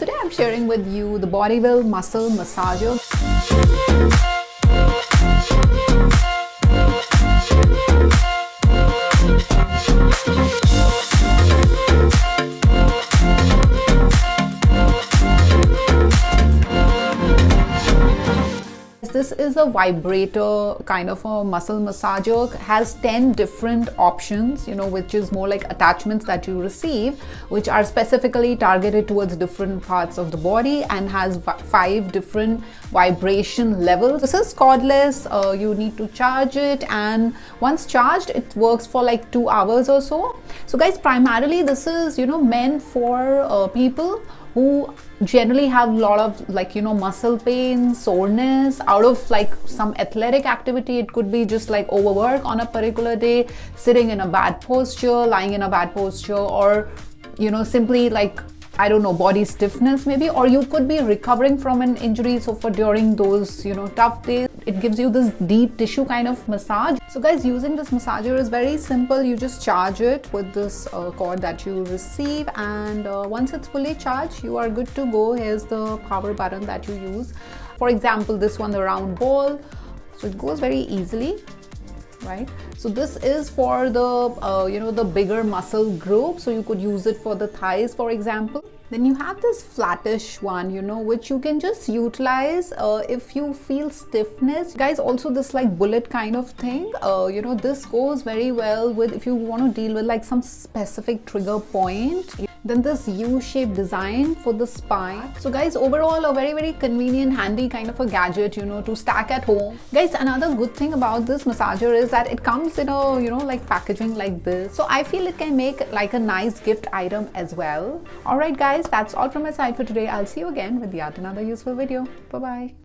Today I'm sharing with you the Bodi-Well Muscle Massager. This is a vibrator kind of a muscle massager. Has 10 different options, which is more like attachments that you receive, which are specifically targeted towards different parts of the body, and has 5 different vibration levels. This is cordless. You need to charge it, and once charged it works for like 2 hours or so. So guys, primarily this is meant for people who generally have a lot of muscle pain, soreness out of like some athletic activity. It could be just like overwork on a particular day, sitting in a bad posture, lying in a bad posture, or simply like, I don't know, body stiffness maybe, or you could be recovering from an injury. So for during those tough days, it gives you this deep tissue kind of massage. So guys, using this massager is very simple. You just charge it with this cord that you receive, and once it's fully charged, you are good to go. Here's the power button that you use. For example, this one, the round ball, so it goes very easily, right? So this is for the the bigger muscle group, so you could use it for the thighs, for example. Then you have this flattish one, which you can just utilize if you feel stiffness. Guys, also this like bullet kind of thing, this goes very well with if you want to deal with like some specific trigger point. Then this U-shaped design for the spine. So guys, overall a very, very convenient, handy kind of a gadget, to stack at home. Guys, another good thing about this massager is that it comes in a, like packaging like this. So I feel it can make like a nice gift item as well. Alright guys, that's all from my side for today. I'll see you again with yet another useful video. Bye-bye.